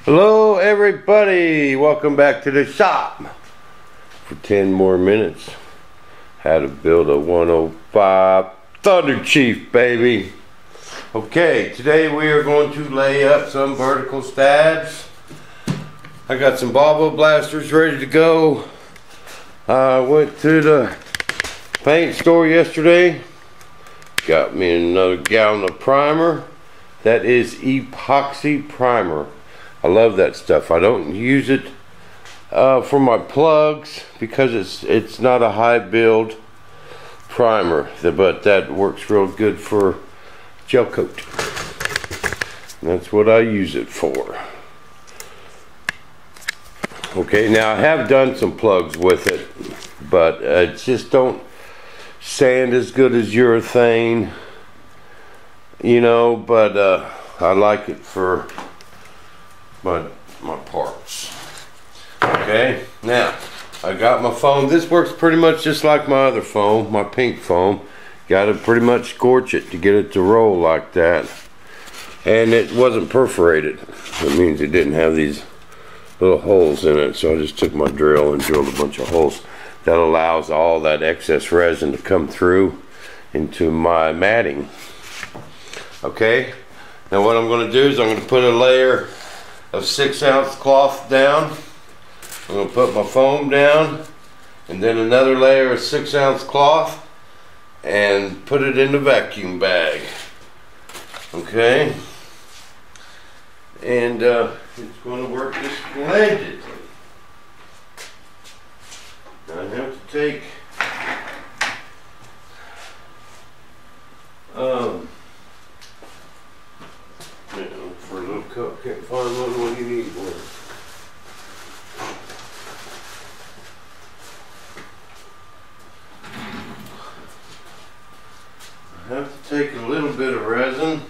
Hello everybody, welcome back to the shop for 10 more minutes. How to build a 105 Thunder Chief, baby. Okay, today we are going to lay up some vertical stabs. I got some ball blasters ready to go. I went to the paint store yesterday, got me another gallon of primer. That is epoxy primer. I love that stuff. I don't use it for my plugs because it's not a high build primer, but that works real good for gel coat. And that's what I use it for. Okay, now I have done some plugs with it, but it just don't sand as good as urethane, you know, but I like it for my parts. Okay, now I got my foam. This works pretty much just like my other foam, my pink foam. Got to pretty much scorch it to get it to roll like that. And it wasn't perforated. That means it didn't have these little holes in it. So I just took my drill and drilled a bunch of holes. That allows all that excess resin to come through into my matting. Okay, now what I'm going to do is I'm going to put a layer of 6-ounce cloth down. I'm going to put my foam down and then another layer of 6-ounce cloth and put it in the vacuum bag. Okay, and it's going to work just splendidly. Now I have to take for a little cup, can't find one when you need one. I have to take a little bit of resin.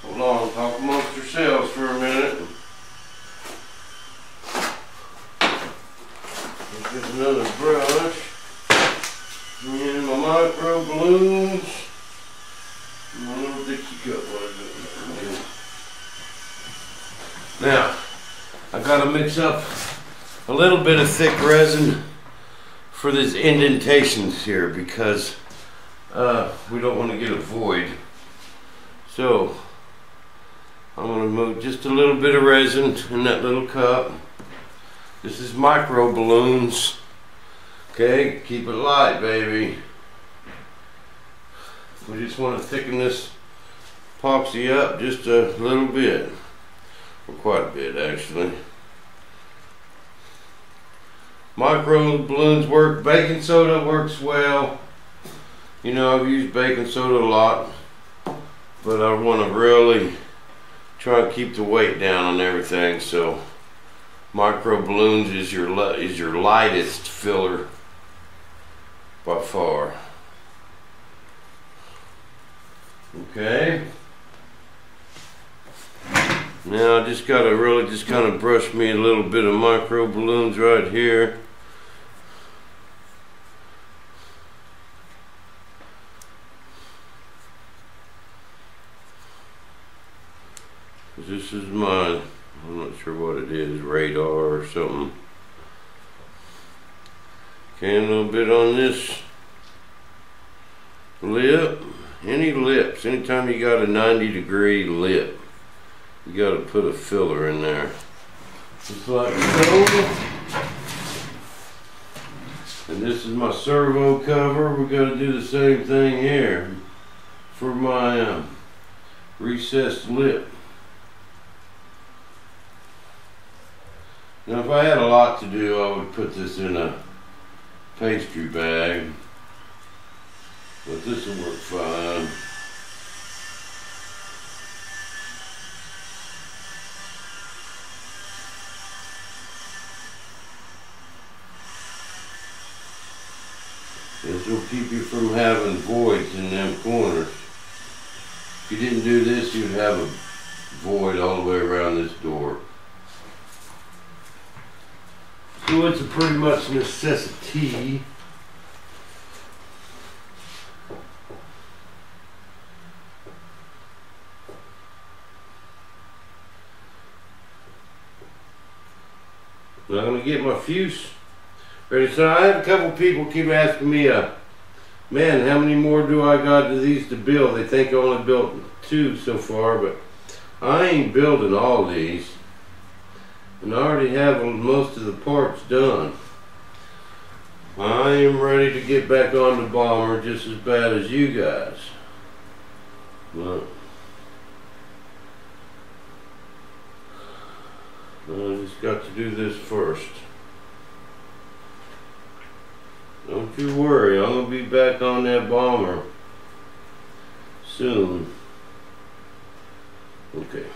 Hold on, talk amongst yourselves for a minute. Get another brush. And my micro balloons. My little Dixie cup. Now, I've got to mix up a little bit of thick resin for these indentations here because we don't want to get a void. So, I'm going to move just a little bit of resin in that little cup. This is micro balloons. Okay, keep it light, baby. We just want to thicken this epoxy up just a little bit, or quite a bit actually. Micro balloons work. Baking soda works well. You know, I've used baking soda a lot, but I want to really try and keep the weight down on everything. So, micro balloons is your lightest filler by far. Okay. Now I just gotta really just kind of brush me a little bit of micro balloons right here. This is my, I'm not sure what it is, radar or something. Okay, a little bit on this lip. Any lips, anytime you got a 90-degree lip, you got to put a filler in there. Just like so. And this is my servo cover. We're going to do the same thing here for my recessed lip. Now if I had a lot to do, I would put this in a pastry bag, but this will work fine. This will keep you from having voids in them corners. If you didn't do this, you'd have a void all the way around this door. So it's a pretty much necessity. I'm not gonna get my fuse ready. So I have a couple people keep asking me, man, how many more do I got to these to build? They think I only built 2 so far, but I ain't building all these. And I already have most of the parts done. I am ready to get back on the bomber just as bad as you guys. But I just got to do this first. Don't you worry, I'm gonna be back on that bomber soon. Okay.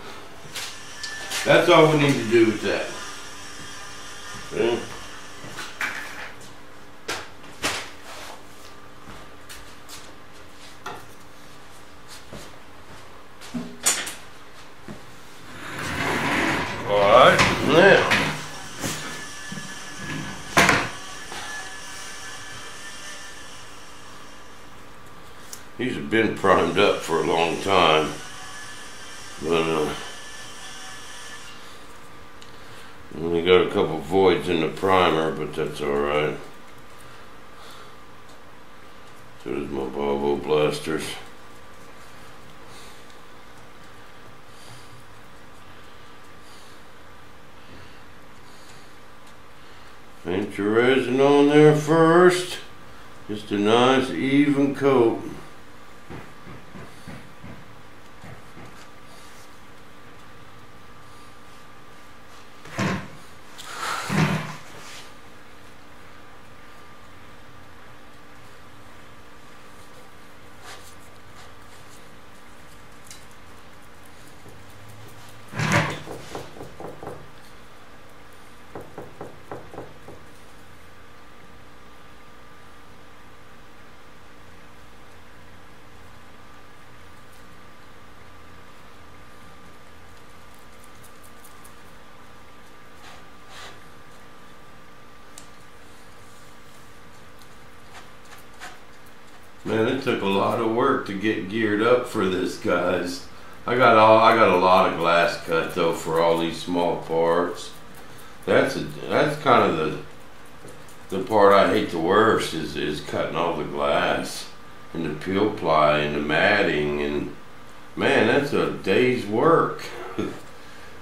That's all we need to do with that. Okay. Alright, now these have been primed up for a long time, but only got a couple voids in the primer, but that's alright. So does my Volvo blasters. Paint your resin on there first. Just a nice even coat. Man, it took a lot of work to get geared up for this, guys. I got a lot of glass cut though for all these small parts. That's kind of the part I hate the worst is cutting all the glass and the peel ply and the matting, and man, that's a day's work.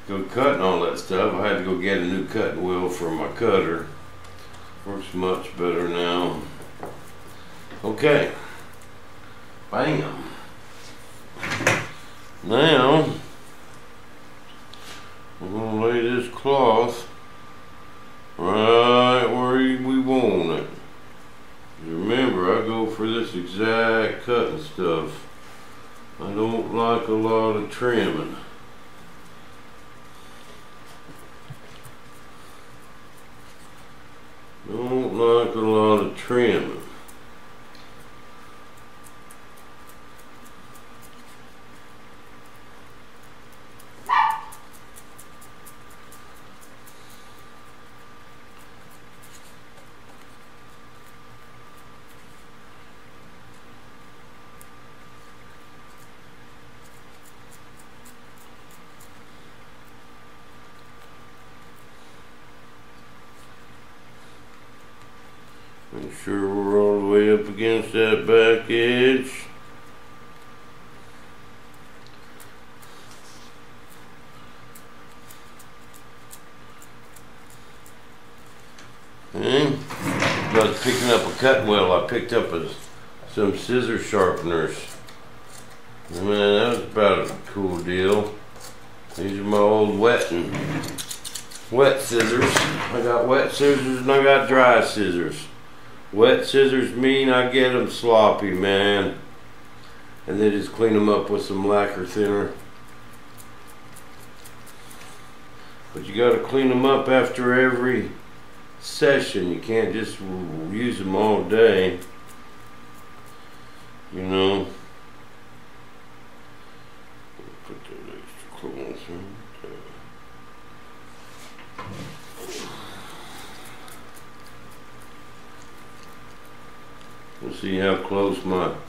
Go cutting all that stuff. I had to go get a new cutting wheel for my cutter. Works much better now. Okay. Bam. Now, we're going to lay this cloth right where we want it. Remember, I go for this exact cutting stuff. I don't like a lot of trimming. Don't like a lot of trimming. Make sure we're all the way up against that back edge. And I was picking up a cutting wheel. I picked up some scissor sharpeners. Man, that was about a cool deal. These are my old wet scissors. I got wet scissors and I got dry scissors. Wet scissors mean I get them sloppy, man. And then just clean them up with some lacquer thinner. But you gotta clean them up after every session. You can't just use them all day. You know. Put that extra cloth in. We'll see how close my